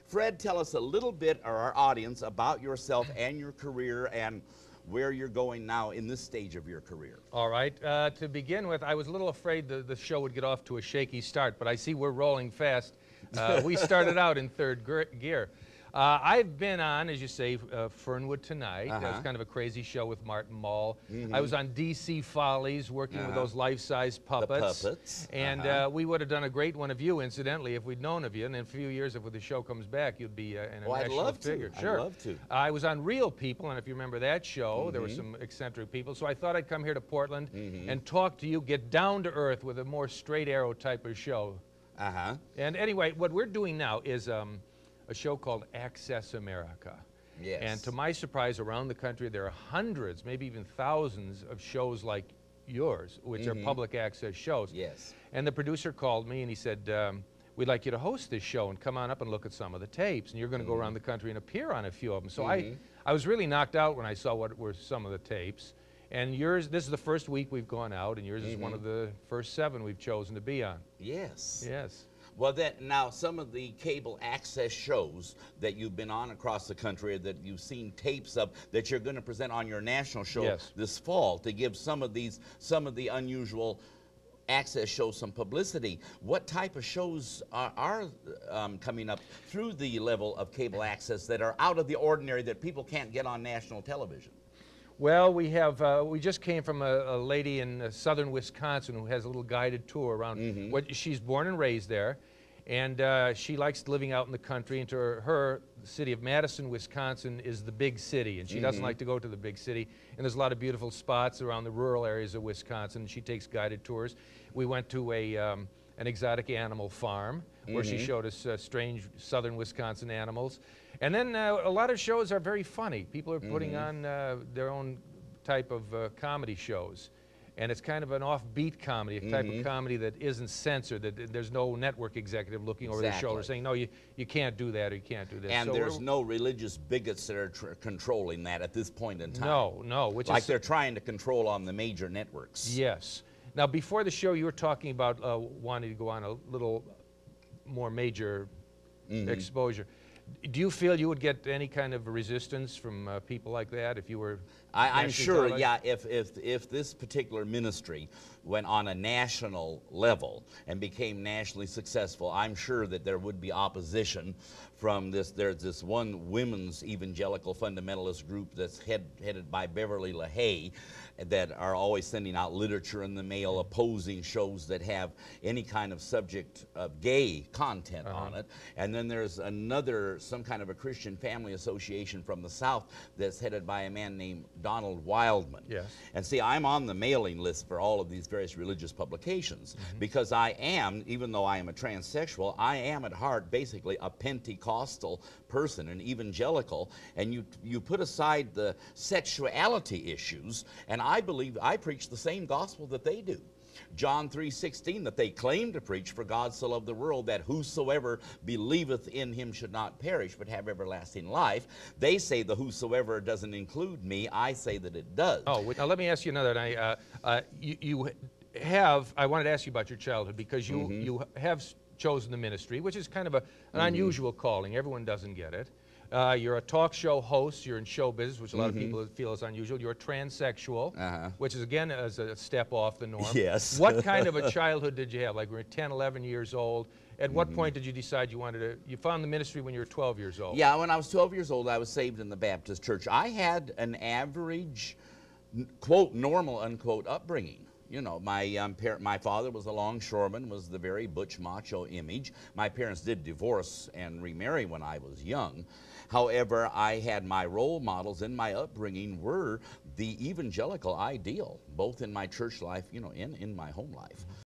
Fred, tell us a little bit, or our audience, about yourself and your career and where you're going now in this stage of your career. All right. To begin with, I was a little afraid the show would get off to a shaky start, but I see we're rolling fast. We started out in third gear. I've been on, as you say, Fernwood Tonight. That was kind of a crazy show with Martin Mull. I was on DC Follies, working with those life-size puppets. The puppets. And we would have done a great one of you, incidentally, if we'd known of you. And in a few years, if the show comes back, you'd be an national figure. Sure. I'd love to. I was on Real People, and if you remember that show, there were some eccentric people. So I thought I'd come here to Portland and talk to you, get down to earth with a more straight arrow type of show. And anyway, what we're doing now is a show called Access America. Yes. And to my surprise, around the country, there are hundreds, maybe even thousands of shows like yours, which are public access shows. Yes. And the producer called me and he said, we'd like you to host this show and come on up and look at some of the tapes. And you're going to go around the country and appear on a few of them. So I was really knocked out when I saw what were some of the tapes. And yours, this is the first week we've gone out, and yours is one of the first 7 we've chosen to be on. Yes. Yes. Well, now some of the cable access shows that you've been on across the country, that you've seen tapes of, that you're going to present on your national show this fall, to give some of the unusual access shows some publicity. What type of shows are coming up through the level of cable access that are out of the ordinary, that people can't get on national television? Well, we just came from a lady in southern Wisconsin who has a little guided tour around. She's born and raised there, and she likes living out in the country. And to her, the city of Madison, Wisconsin is the big city, and she doesn't like to go to the big city. And there's a lot of beautiful spots around the rural areas of Wisconsin. She takes guided tours. We went to an exotic animal farm where she showed us strange southern Wisconsin animals. And then a lot of shows are very funny. People are putting on their own type of comedy shows. And it's kind of an offbeat comedy, a type of comedy that isn't censored, that there's no network executive looking over their shoulder saying, no, you can't do that or you can't do this. And so there's no religious bigots that are controlling that at this point in time. No, no. Like they're trying to control on the major networks. Yes. Now, before the show, you were talking about wanting to go on a little more major exposure. Do you feel you would get any kind of resistance from people like that if you were? I'm sure, yeah, if this particular ministry went on a national level and became nationally successful, I'm sure that there would be opposition from this. There's this one women's evangelical fundamentalist group that's headed by Beverly LaHaye, that are always sending out literature in the mail opposing shows that have any kind of subject of gay content on it. And then there's some kind of a Christian family association from the South that's headed by a man named Donald Wildman. Yes. And see, I'm on the mailing list for all of these various religious publications because I am, even though I am a transsexual, I am at heart basically a Pentecostal person, an evangelical, and you put aside the sexuality issues, and I believe I preach the same gospel that they do. John 3:16, that they claim to preach, for God so loved the world that whosoever believeth in him should not perish but have everlasting life. They say the whosoever doesn't include me. I say that it does. Oh, now let me ask you another. I wanted to ask you about your childhood, because you have chosen the ministry, which is kind of an unusual calling. Everyone doesn't get it. You're a talk show host. You're in show business, which a lot of people feel is unusual. You're a transsexual, which is, again, a step off the norm. Yes. What kind of a childhood did you have? Like, when you were 10, 11 years old. At what point did you decide you wanted to, you found the ministry when you were 12 years old? Yeah, when I was 12 years old, I was saved in the Baptist church. I had an average, quote, normal, unquote, upbringing. You know, my father was a longshoreman, was the very butch macho image. My parents did divorce and remarry when I was young. However, I had my role models in my upbringing were the evangelical ideal, both in my church life, you know, in my home life.